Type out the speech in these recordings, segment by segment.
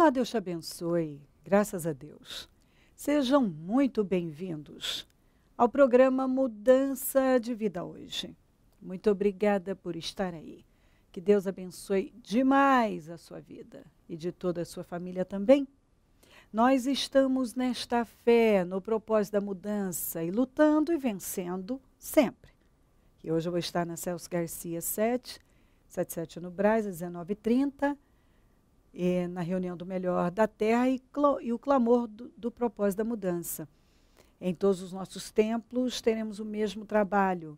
Olá, Deus te abençoe. Graças a Deus. Sejam muito bem-vindos ao programa Mudança de Vida hoje. Muito obrigada por estar aí. Que Deus abençoe demais a sua vida e de toda a sua família também. Nós estamos nesta fé, no propósito da mudança e lutando e vencendo sempre. E hoje eu vou estar na Celso Garcia 777 no Brás, às 19h30, na reunião do Melhor da Terra e o clamor do propósito da mudança. Em todos os nossos templos teremos o mesmo trabalho.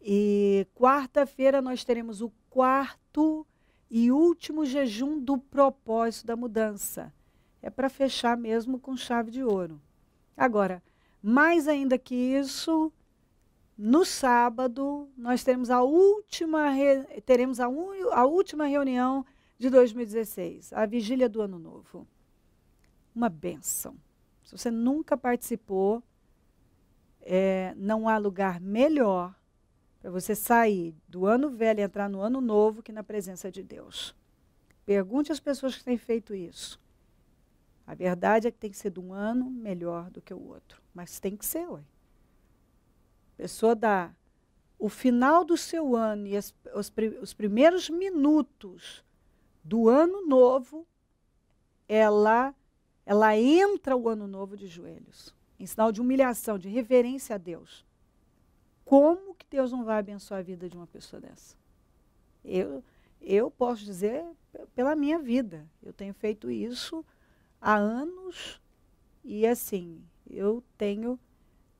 E quarta-feira nós teremos o quarto e último jejum do propósito da mudança. É para fechar mesmo com chave de ouro. Agora, mais ainda que isso, no sábado nós teremos a última reunião de 2016, a vigília do Ano Novo. Uma bênção. Se você nunca participou, não há lugar melhor para você sair do ano velho e entrar no ano novo que na presença de Deus. Pergunte às pessoas que têm feito isso. A verdade é que tem que ser de um ano melhor do que o outro. Mas tem que ser, ué. A pessoa dá o final do seu ano e os primeiros minutos do ano novo, ela entra o ano novo de joelhos, em sinal de humilhação, de reverência a Deus. Como que Deus não vai abençoar a vida de uma pessoa dessa? Eu posso dizer pela minha vida. Eu tenho feito isso há anos e, assim, eu tenho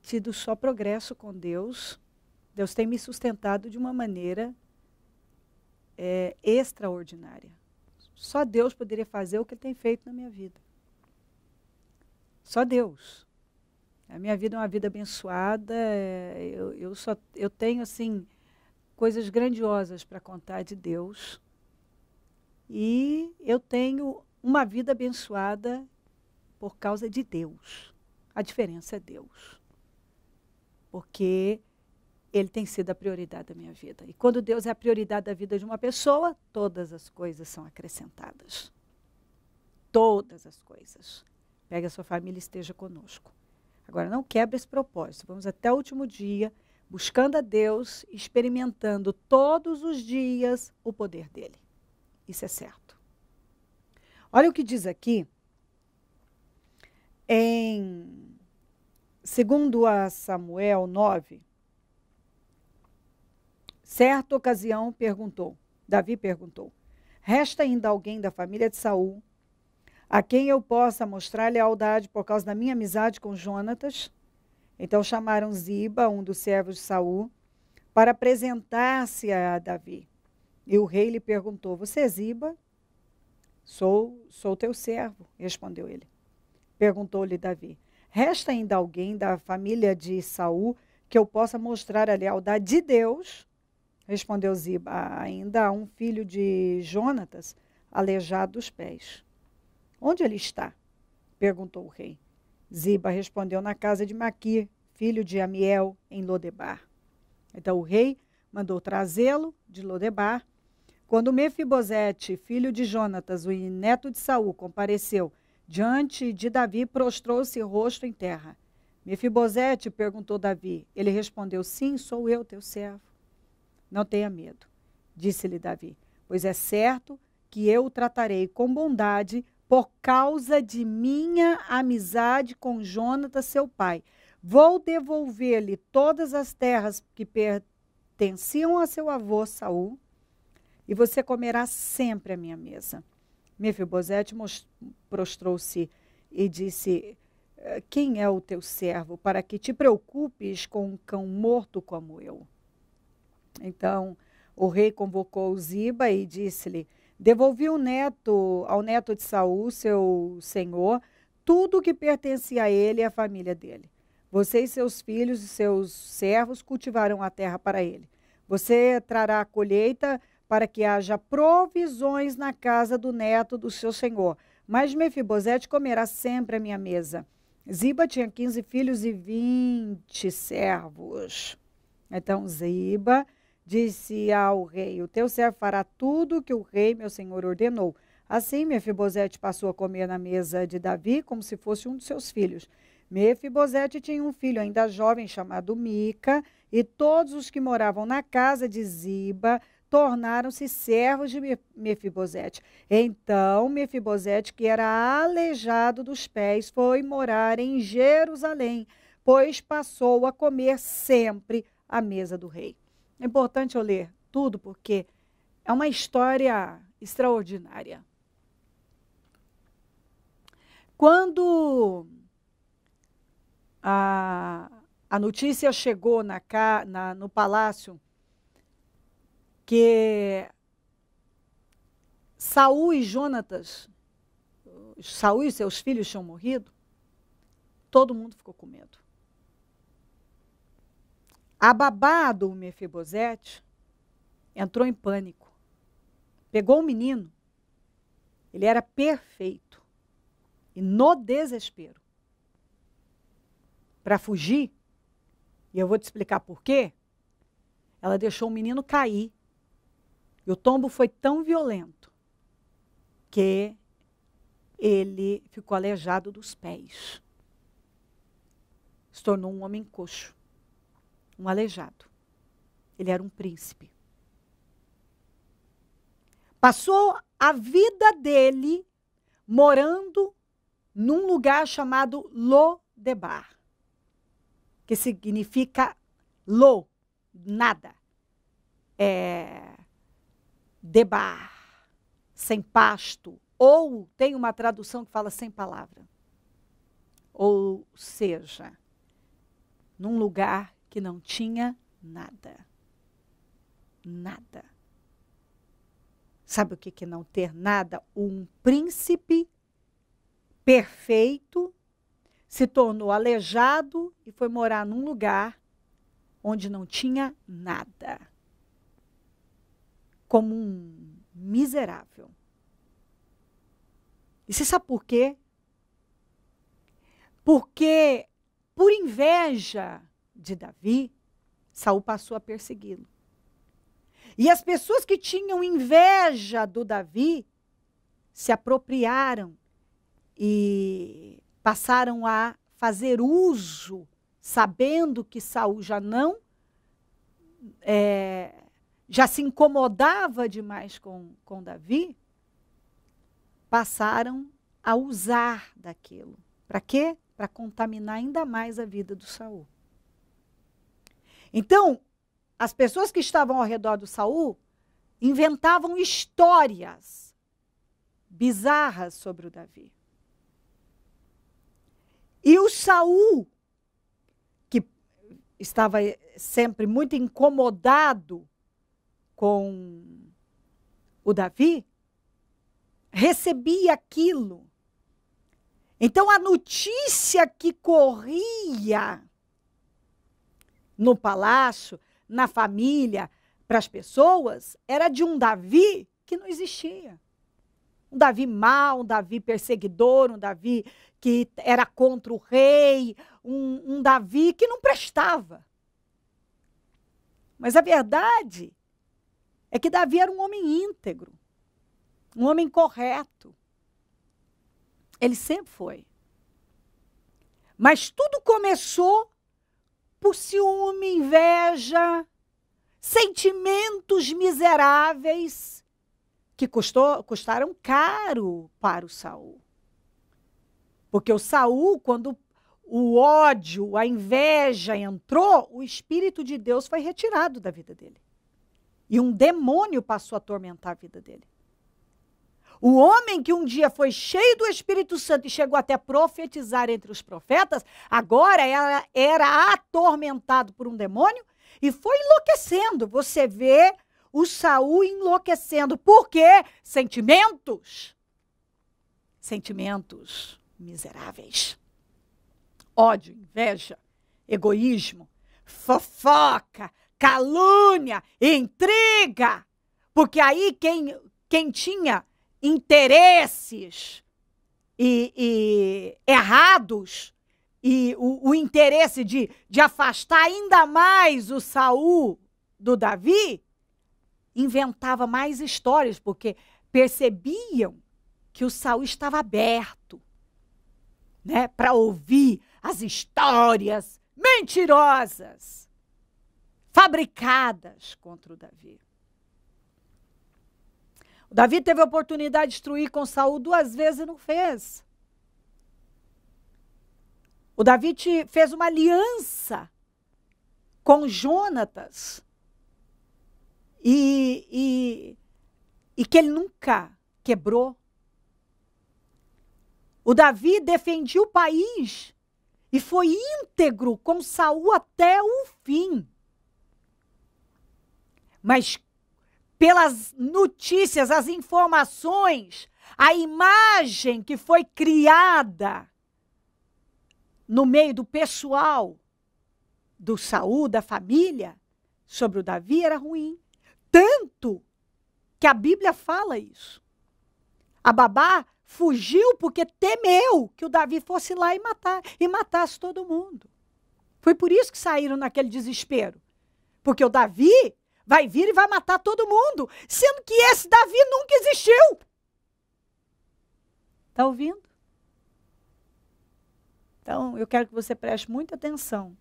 tido só progresso com Deus. Deus tem me sustentado de uma maneira extraordinária. Só Deus poderia fazer o que Ele tem feito na minha vida. Só Deus. A minha vida é uma vida abençoada. Eu tenho, assim, coisas grandiosas para contar de Deus. E eu tenho uma vida abençoada por causa de Deus. A diferença é Deus. Porque Ele tem sido a prioridade da minha vida. E quando Deus é a prioridade da vida de uma pessoa, todas as coisas são acrescentadas. Todas as coisas. Pegue a sua família e esteja conosco. Agora, não quebre esse propósito. Vamos até o último dia, buscando a Deus, experimentando todos os dias o poder dEle. Isso é certo. Olha o que diz aqui, em 2 Samuel 9, certa ocasião Davi perguntou, resta ainda alguém da família de Saul, a quem eu possa mostrar lealdade por causa da minha amizade com Jonatas? Então chamaram Ziba, um dos servos de Saul, para apresentar-se a Davi. E o rei lhe perguntou, você é Ziba? Sou teu servo, respondeu ele. Perguntou-lhe Davi, resta ainda alguém da família de Saul que eu possa mostrar a lealdade de Deus? Respondeu Ziba, ainda há um filho de Jonatas, aleijado dos pés. Onde ele está? Perguntou o rei. Ziba respondeu, na casa de Maquir, filho de Amiel, em Lodebar. Então o rei mandou trazê-lo de Lodebar. Quando Mefibosete, filho de Jonatas, o neto de Saul, compareceu diante de Davi, prostrou-se rosto em terra. Mefibosete, perguntou Davi. Ele respondeu, sim, sou eu, teu servo. Não tenha medo, disse-lhe Davi, pois é certo que eu o tratarei com bondade por causa de minha amizade com Jonatas, seu pai. Vou devolver-lhe todas as terras que pertenciam a seu avô Saul, e você comerá sempre à minha mesa. Mefibosete prostrou-se e disse, quem é o teu servo para que te preocupes com um cão morto como eu? Então o rei convocou Ziba e disse-lhe, devolvi ao neto de Saul, seu senhor, tudo o que pertencia a ele e à família dele. Você e seus filhos e seus servos cultivarão a terra para ele. Você trará a colheita para que haja provisões na casa do neto do seu senhor. Mas Mefibosete comerá sempre à minha mesa. Ziba tinha 15 filhos e 20 servos. Então Ziba disse ao rei, o teu servo fará tudo o que o rei, meu senhor, ordenou. Assim, Mefibosete passou a comer na mesa de Davi como se fosse um de seus filhos. Mefibosete tinha um filho ainda jovem chamado Mica, e todos os que moravam na casa de Ziba tornaram-se servos de Mefibosete. Então, Mefibosete, que era aleijado dos pés, foi morar em Jerusalém, pois passou a comer sempre à mesa do rei. É importante eu ler tudo, porque é uma história extraordinária. Quando a notícia chegou no palácio que Saul e Jonatas, Saul e seus filhos tinham morrido, todo mundo ficou com medo. A babá do Mefibosete entrou em pânico. Pegou o menino, ele era perfeito, e no desespero, para fugir, e eu vou te explicar por quê, ela deixou o menino cair. E o tombo foi tão violento que ele ficou aleijado dos pés. Se tornou um homem coxo, um aleijado. Ele era um príncipe. Passou a vida dele morando num lugar chamado Lodebar, que significa lo, nada. Debar, sem pasto, ou tem uma tradução que fala sem palavra. Ou seja, num lugar que não tinha nada. Nada. Sabe o que é não ter nada? Um príncipe perfeito se tornou aleijado e foi morar num lugar onde não tinha nada. Como um miserável. E você sabe por quê? Porque, por inveja de Davi, Saul passou a persegui-lo. E as pessoas que tinham inveja do Davi se apropriaram e passaram a fazer uso, sabendo que Saul já se incomodava demais com Davi, passaram a usar daquilo. Para quê? Para contaminar ainda mais a vida do Saul. Então, as pessoas que estavam ao redor do Saul inventavam histórias bizarras sobre o Davi. E o Saul, que estava sempre muito incomodado com o Davi, recebia aquilo. Então, a notícia que corria no palácio, na família, para as pessoas, era de um Davi que não existia. Um Davi mau, um Davi perseguidor, um Davi que era contra o rei, um Davi que não prestava. Mas a verdade é que Davi era um homem íntegro, um homem correto. Ele sempre foi. Mas tudo começou por ciúme, inveja, sentimentos miseráveis que custaram caro para o Saul. Porque o Saul, quando o ódio, a inveja entrou, o Espírito de Deus foi retirado da vida dele. E um demônio passou a atormentar a vida dele. O homem que um dia foi cheio do Espírito Santo e chegou até a profetizar entre os profetas, agora era atormentado por um demônio e foi enlouquecendo. Você vê o Saul enlouquecendo. Por quê? Sentimentos. Sentimentos miseráveis. Ódio, inveja, egoísmo, fofoca, calúnia, intriga. Porque aí quem tinha interesses e errados e o interesse de afastar ainda mais o Saul do Davi, inventava mais histórias, porque percebiam que o Saul estava aberto, né, para ouvir as histórias mentirosas, fabricadas contra o Davi. O Davi teve a oportunidade de destruir com Saul 2 vezes e não fez. O Davi fez uma aliança com Jonatas e que ele nunca quebrou. O Davi defendia o país e foi íntegro com Saul até o fim. Mas pelas notícias, as informações, a imagem que foi criada no meio do pessoal do Saul, da família, sobre o Davi era ruim. Tanto que a Bíblia fala isso. A babá fugiu porque temeu que o Davi fosse lá e matasse todo mundo. Foi por isso que saíram naquele desespero. Porque o Davi vai vir e vai matar todo mundo, sendo que esse Davi nunca existiu. Está ouvindo? Então, eu quero que você preste muita atenção.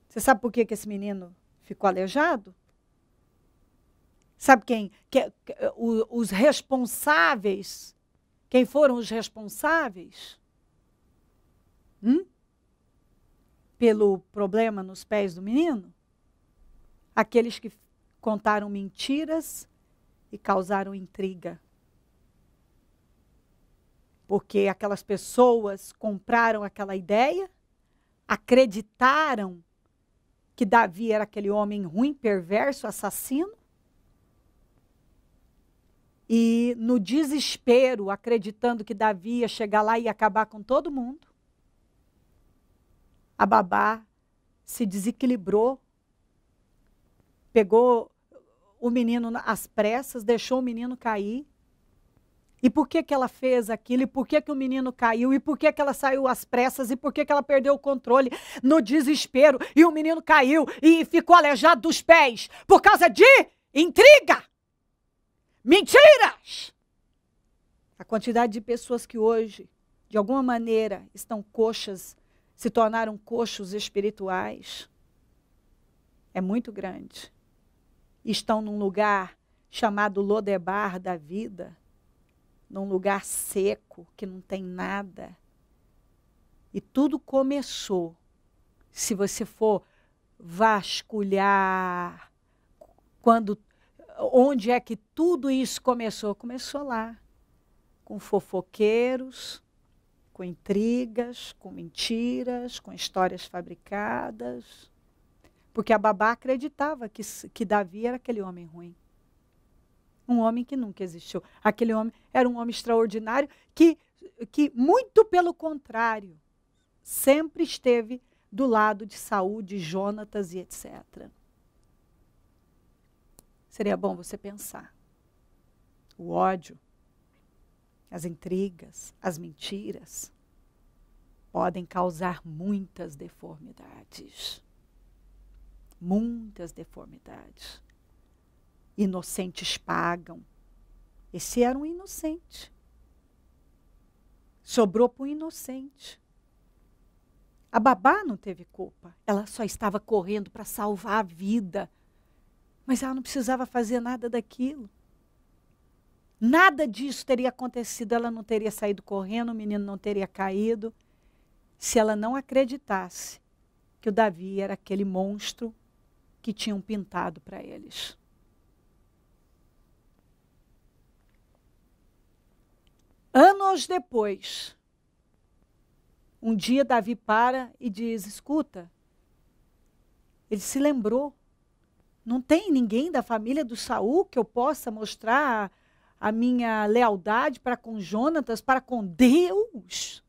Você sabe por que esse menino ficou aleijado? Sabe os responsáveis? Quem foram os responsáveis? Pelo problema nos pés do menino? Aqueles que contaram mentiras e causaram intriga. Porque aquelas pessoas compraram aquela ideia, acreditaram que Davi era aquele homem ruim, perverso, assassino. E no desespero, acreditando que Davi ia chegar lá e ia acabar com todo mundo, a babá se desequilibrou, pegou o menino às pressas, deixou o menino cair. E por que ela fez aquilo? E por que o menino caiu? E por que ela saiu às pressas? E por que ela perdeu o controle no desespero? E o menino caiu e ficou aleijado dos pés por causa de intriga, mentiras. A quantidade de pessoas que hoje, de alguma maneira, estão coxas, se tornaram coxos espirituais, é muito grande. Estão num lugar chamado Lodebar da vida, num lugar seco, que não tem nada. E tudo começou, se você for vasculhar, onde é que tudo isso começou? Começou lá, com fofoqueiros, com intrigas, com mentiras, com histórias fabricadas. Porque a babá acreditava que Davi era aquele homem ruim. Um homem que nunca existiu. Aquele homem era um homem extraordinário que muito pelo contrário, sempre esteve do lado de Saul, de Jonatas e etc. Seria bom você pensar. O ódio, as intrigas, as mentiras podem causar muitas deformidades. Muitas deformidades. Inocentes pagam. Esse era um inocente. Sobrou para o inocente. A babá não teve culpa. Ela só estava correndo para salvar a vida. Mas ela não precisava fazer nada daquilo. Nada disso teria acontecido. Ela não teria saído correndo, o menino não teria caído, se ela não acreditasse que o Davi era aquele monstro que tinham pintado para eles. Anos depois, um dia Davi para e diz, escuta, ele se lembrou, não tem ninguém da família do Saul que eu possa mostrar a minha lealdade para com Jonatas, para com Deus?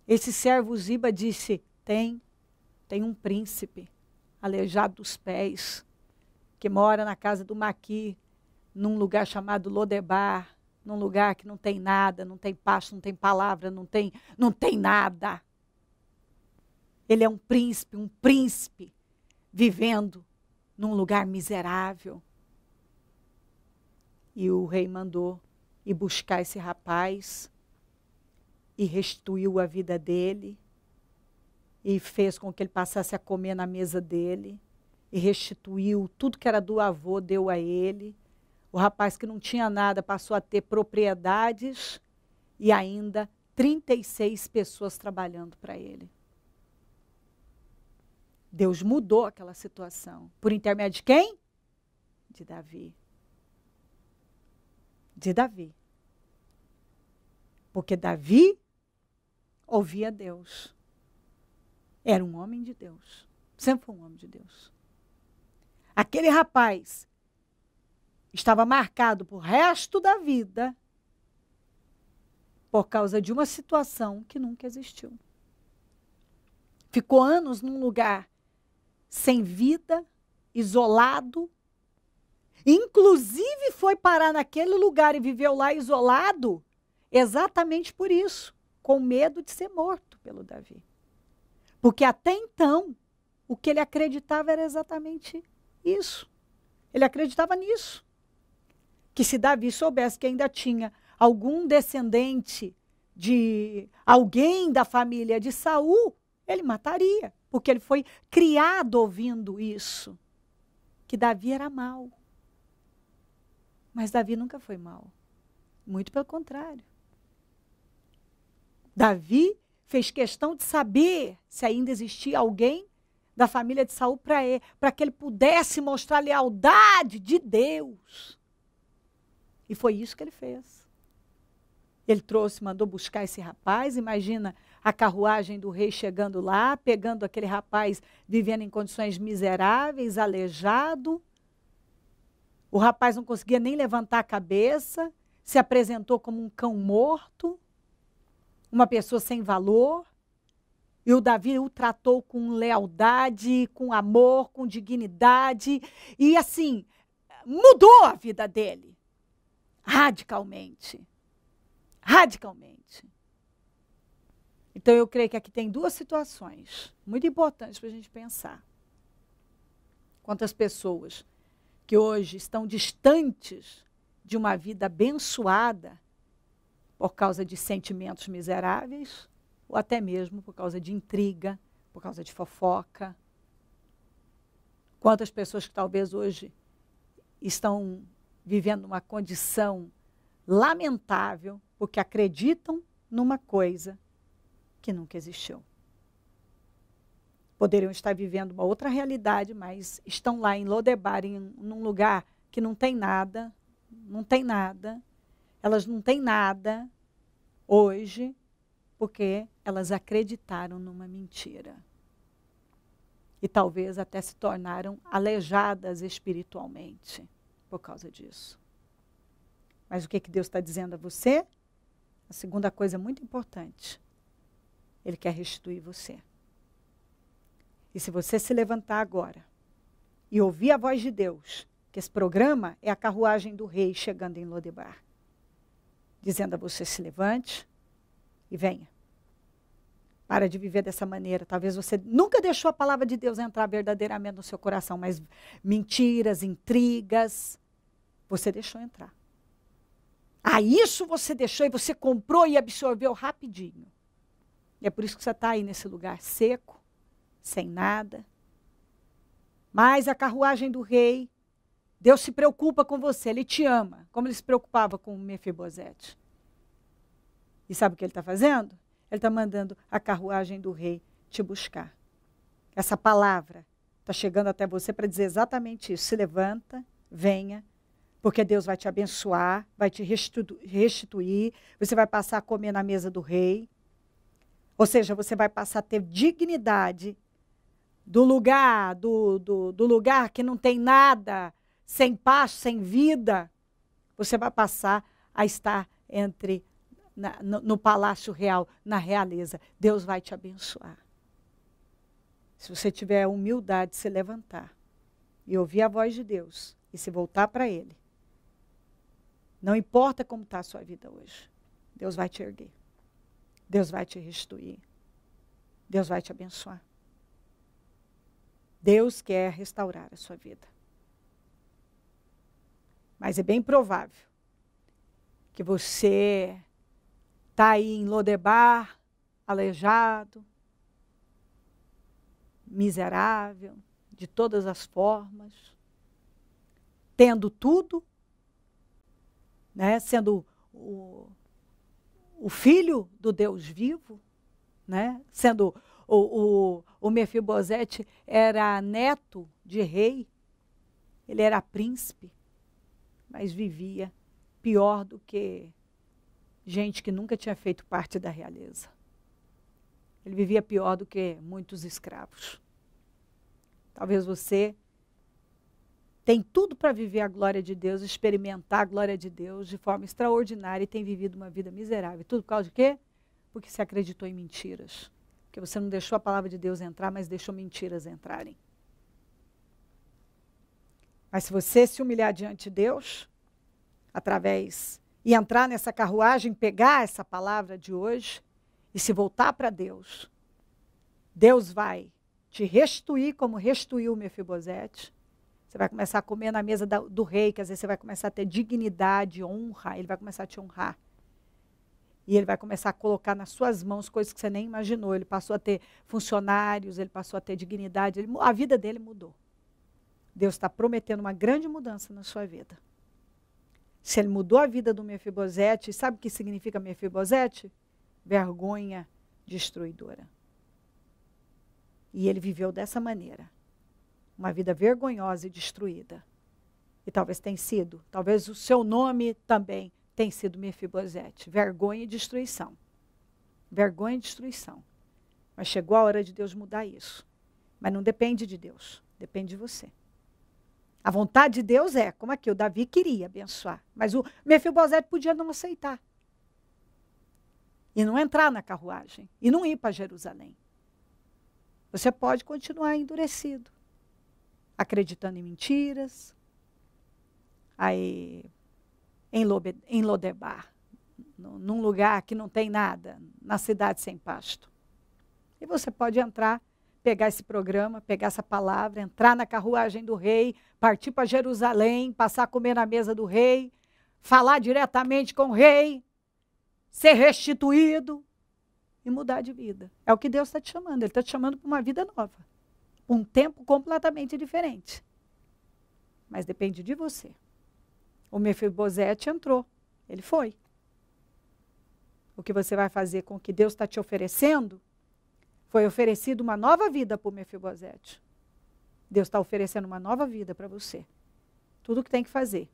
Esse servo Ziba disse, tem um príncipe aleijado dos pés, que mora na casa do Maqui, num lugar chamado Lodebar, num lugar que não tem nada, não tem pasto, não tem palavra, não tem nada. Ele é um príncipe vivendo num lugar miserável. E o rei mandou ir buscar esse rapaz e restituiu a vida dele e fez com que ele passasse a comer na mesa dele e restituiu tudo que era do avô, deu a ele. O rapaz que não tinha nada passou a ter propriedades e ainda 36 pessoas trabalhando para ele. Deus mudou aquela situação. Por intermédio de quem? De Davi. De Davi. Porque Davi ouvia Deus. Era um homem de Deus. Sempre foi um homem de Deus. Aquele rapaz estava marcado pro resto da vida por causa de uma situação que nunca existiu. Ficou anos num lugar sem vida, isolado. Inclusive foi parar naquele lugar e viveu lá isolado exatamente por isso, com medo de ser morto pelo Davi. Porque até então, o que ele acreditava era exatamente isso. Ele acreditava nisso. Que se Davi soubesse que ainda tinha algum descendente de alguém da família de Saul, ele mataria. Porque ele foi criado ouvindo isso. Que Davi era mau. Mas Davi nunca foi mau. Muito pelo contrário. Davi fez questão de saber se ainda existia alguém da família de Saul para que ele pudesse mostrar a lealdade de Deus. E foi isso que ele fez. Ele trouxe, mandou buscar esse rapaz. Imagina a carruagem do rei chegando lá, pegando aquele rapaz vivendo em condições miseráveis, aleijado. O rapaz não conseguia nem levantar a cabeça, se apresentou como um cão morto, uma pessoa sem valor. E o Davi o tratou com lealdade, com amor, com dignidade. E assim, mudou a vida dele. Radicalmente. Radicalmente. Então eu creio que aqui tem duas situações muito importantes para a gente pensar. Quantas pessoas que hoje estão distantes de uma vida abençoada por causa de sentimentos miseráveis, ou até mesmo por causa de intriga, por causa de fofoca. Quantas pessoas que talvez hoje estão vivendo uma condição lamentável, porque acreditam numa coisa que nunca existiu. Poderiam estar vivendo uma outra realidade, mas estão lá em Lodebar, num lugar que não tem nada, não tem nada. Elas não têm nada hoje, porque elas acreditaram numa mentira. E talvez até se tornaram aleijadas espiritualmente por causa disso. Mas o que Deus está dizendo a você? A segunda coisa muito importante. Ele quer restituir você. E se você se levantar agora e ouvir a voz de Deus, que esse programa é a carruagem do rei chegando em Lodebar, dizendo a você: se levante e venha. Para de viver dessa maneira. Talvez você nunca deixou a palavra de Deus entrar verdadeiramente no seu coração, mas mentiras, intrigas, você deixou entrar. Isso você deixou e você comprou e absorveu rapidinho. E é por isso que você está aí nesse lugar seco, sem nada. Mas a carruagem do rei, Deus se preocupa com você, Ele te ama, como Ele se preocupava com Mefibosete. E sabe o que Ele está fazendo? Ele está mandando a carruagem do rei te buscar. Essa palavra está chegando até você para dizer exatamente isso. Se levanta, venha, porque Deus vai te abençoar, vai te restituir, você vai passar a comer na mesa do rei. Ou seja, você vai passar a ter dignidade do lugar, do lugar que não tem nada, sem paz, sem vida. Você vai passar a estar no palácio real, na realeza. Deus vai te abençoar. Se você tiver a humildade de se levantar e ouvir a voz de Deus e se voltar para Ele, não importa como está a sua vida hoje, Deus vai te erguer. Deus vai te restituir. Deus vai te abençoar. Deus quer restaurar a sua vida. Mas é bem provável que você está aí em Lodebar, aleijado, miserável, de todas as formas, tendo tudo, né, sendo o filho do Deus vivo, né, sendo o Mefibosete era neto de rei, ele era príncipe, mas vivia pior do que gente que nunca tinha feito parte da realeza. Ele vivia pior do que muitos escravos. Talvez você tem tudo para viver a glória de Deus, experimentar a glória de Deus de forma extraordinária e tem vivido uma vida miserável. Tudo por causa de quê? Porque você acreditou em mentiras. Porque você não deixou a palavra de Deus entrar, mas deixou mentiras entrarem. Mas se você se humilhar diante de Deus, e entrar nessa carruagem, pegar essa palavra de hoje e se voltar para Deus, Deus vai te restituir como restituiu o Mefibosete. Você vai começar a comer na mesa do rei, quer dizer, você vai começar a ter dignidade, honra, ele vai começar a te honrar. E ele vai começar a colocar nas suas mãos coisas que você nem imaginou. Ele passou a ter funcionários, ele passou a ter dignidade, a vida dele mudou. Deus está prometendo uma grande mudança na sua vida. Se ele mudou a vida do Mefibosete, sabe o que significa Mefibosete? Vergonha destruidora. E ele viveu dessa maneira. Uma vida vergonhosa e destruída. E talvez talvez o seu nome também tenha sido Mefibosete. Vergonha e destruição. Vergonha e destruição. Mas chegou a hora de Deus mudar isso. Mas não depende de Deus, depende de você. A vontade de Deus é, como aqui, o Davi queria abençoar, mas o Mefibosete podia não aceitar. E não entrar na carruagem, e não ir para Jerusalém. Você pode continuar endurecido, acreditando em mentiras, aí em Lodebar, num lugar que não tem nada, na cidade sem pasto. E você pode entrar, pegar esse programa, pegar essa palavra, entrar na carruagem do rei, partir para Jerusalém, passar a comer na mesa do rei, falar diretamente com o rei, ser restituído e mudar de vida. É o que Deus está te chamando. Ele está te chamando para uma vida nova. Um tempo completamente diferente. Mas depende de você. O Mefibosete entrou. Ele foi. O que você vai fazer com o que Deus está te oferecendo? Foi oferecido uma nova vida para o Mefibosete. Deus está oferecendo uma nova vida para você. Tudo o que tem que fazer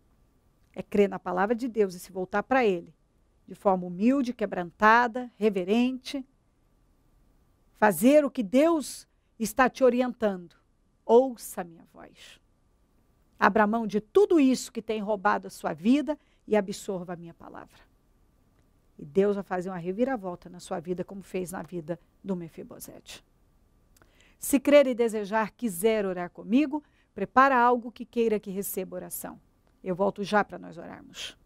é crer na palavra de Deus e se voltar para Ele. De forma humilde, quebrantada, reverente. Fazer o que Deus está te orientando. Ouça a minha voz. Abra mão de tudo isso que tem roubado a sua vida e absorva a minha palavra. E Deus vai fazer uma reviravolta na sua vida, como fez na vida do Mefibosete. Se crer e desejar, quiser orar comigo, prepara algo que queira que receba oração. Eu volto já para nós orarmos.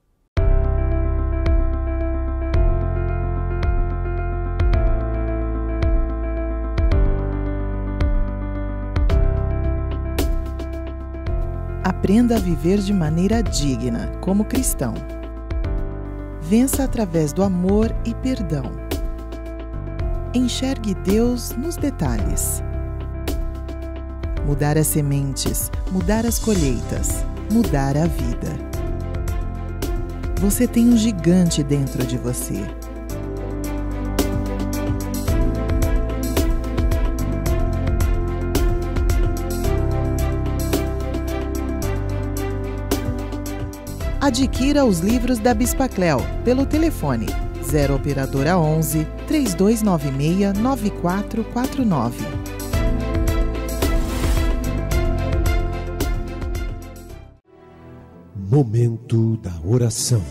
Aprenda a viver de maneira digna, como cristão. Vença através do amor e perdão. Enxergue Deus nos detalhes. Mudar as sementes, mudar as colheitas, mudar a vida. Você tem um gigante dentro de você. Adquira os livros da Bispa Cléo pelo telefone 0 operadora 11 3296 9449. Momento da oração.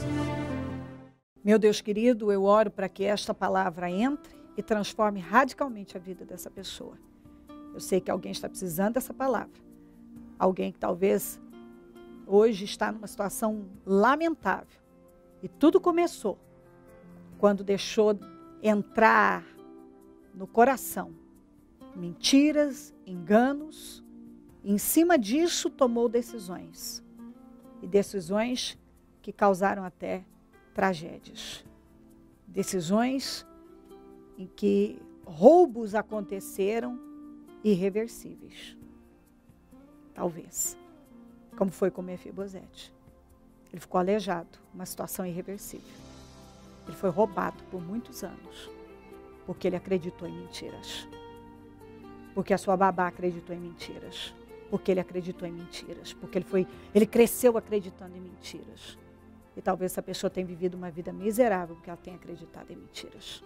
Meu Deus querido, eu oro para que esta palavra entre e transforme radicalmente a vida dessa pessoa. Eu sei que alguém está precisando dessa palavra. Alguém que talvez hoje está numa situação lamentável. E tudo começou quando deixou entrar no coração mentiras, enganos, e em cima disso tomou decisões. E decisões que causaram até tragédias. Decisões em que roubos aconteceram irreversíveis. Talvez. Como foi com Mefibosete. Ele ficou aleijado, uma situação irreversível. Ele foi roubado por muitos anos, porque ele acreditou em mentiras. Porque a sua babá acreditou em mentiras. Porque ele acreditou em mentiras. Porque ele cresceu acreditando em mentiras. E talvez essa pessoa tenha vivido uma vida miserável porque ela tenha acreditado em mentiras.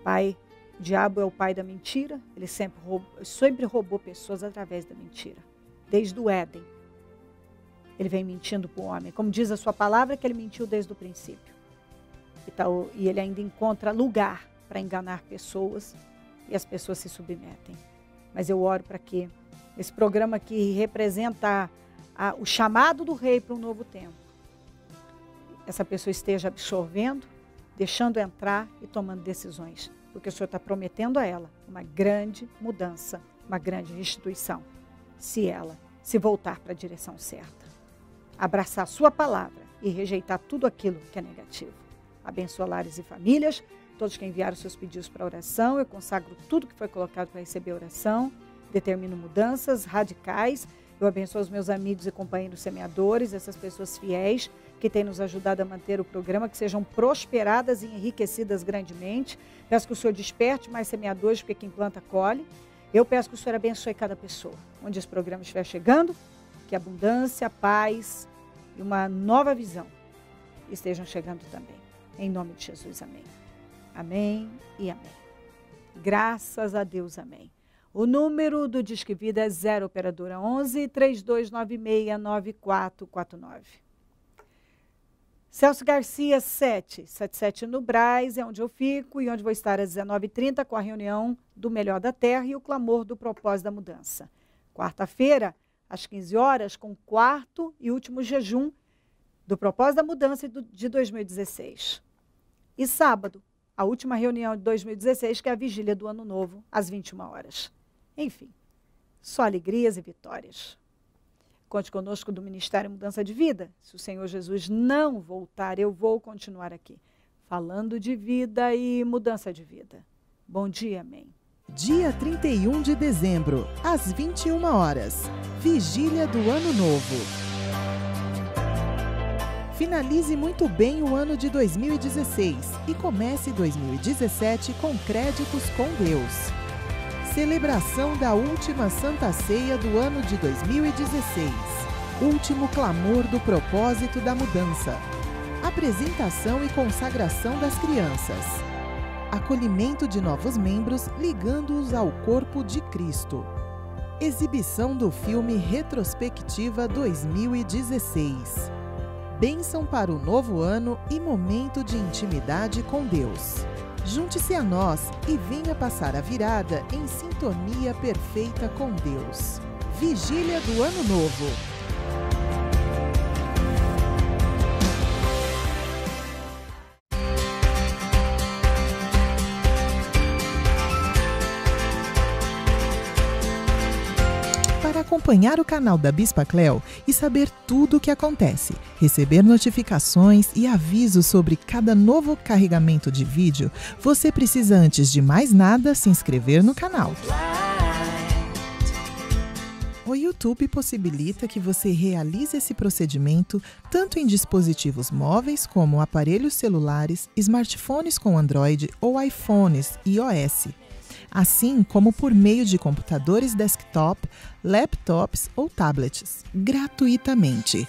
O diabo é o pai da mentira. Ele sempre roubou pessoas através da mentira. Desde o Éden. Ele vem mentindo para o homem. Como diz a sua palavra, que ele mentiu desde o princípio. E ele ainda encontra lugar para enganar pessoas. E as pessoas se submetem. Mas eu oro para que esse programa que representa o chamado do rei para um novo tempo, essa pessoa esteja absorvendo, deixando entrar e tomando decisões. Porque o Senhor está prometendo a ela uma grande mudança, uma grande restituição, se ela se voltar para a direção certa. Abraçar a sua palavra e rejeitar tudo aquilo que é negativo. Abençoa lares e famílias, todos que enviaram seus pedidos para oração. Eu consagro tudo que foi colocado para receber oração. Determino mudanças radicais. Eu abençoo os meus amigos e companheiros semeadores, essas pessoas fiéis que têm nos ajudado a manter o programa, que sejam prosperadas e enriquecidas grandemente. Peço que o Senhor desperte mais semeadores, porque quem planta colhe. Eu peço que o Senhor abençoe cada pessoa. Onde esse programa estiver chegando, que abundância, paz e uma nova visão estejam chegando também. Em nome de Jesus, amém. Amém e amém. Graças a Deus, amém. O número do Disque Vida é 0 operadora 11 3296 9449. Celso Garcia 777 no Brás, é onde eu fico e onde vou estar às 19h30 com a reunião do Melhor da Terra e o clamor do propósito da mudança. Quarta-feira, às 15 horas, com o quarto e último jejum do propósito da mudança de 2016. E sábado, a última reunião de 2016, que é a vigília do Ano Novo, às 21 horas. Enfim, só alegrias e vitórias. Conte conosco do Ministério Mudança de Vida. Se o Senhor Jesus não voltar, eu vou continuar aqui, falando de vida e mudança de vida. Bom dia, amém. Dia 31 de dezembro, às 21 horas. Vigília do Ano Novo. Finalize muito bem o ano de 2016 e comece 2017 com créditos com Deus. Celebração da última Santa Ceia do ano de 2016. Último clamor do propósito da mudança. Apresentação e consagração das crianças. Acolhimento de novos membros ligando-os ao corpo de Cristo. Exibição do filme Retrospectiva 2016. Bênção para o novo ano e momento de intimidade com Deus. Junte-se a nós e venha passar a virada em sintonia perfeita com Deus. Vigília do Ano Novo. Para acompanhar o canal da Bispa Cleo e saber tudo o que acontece, receber notificações e avisos sobre cada novo carregamento de vídeo, você precisa, antes de mais nada, se inscrever no canal. O YouTube possibilita que você realize esse procedimento tanto em dispositivos móveis como aparelhos celulares, smartphones com Android ou iPhones iOS. Assim como por meio de computadores desktop, laptops ou tablets, gratuitamente.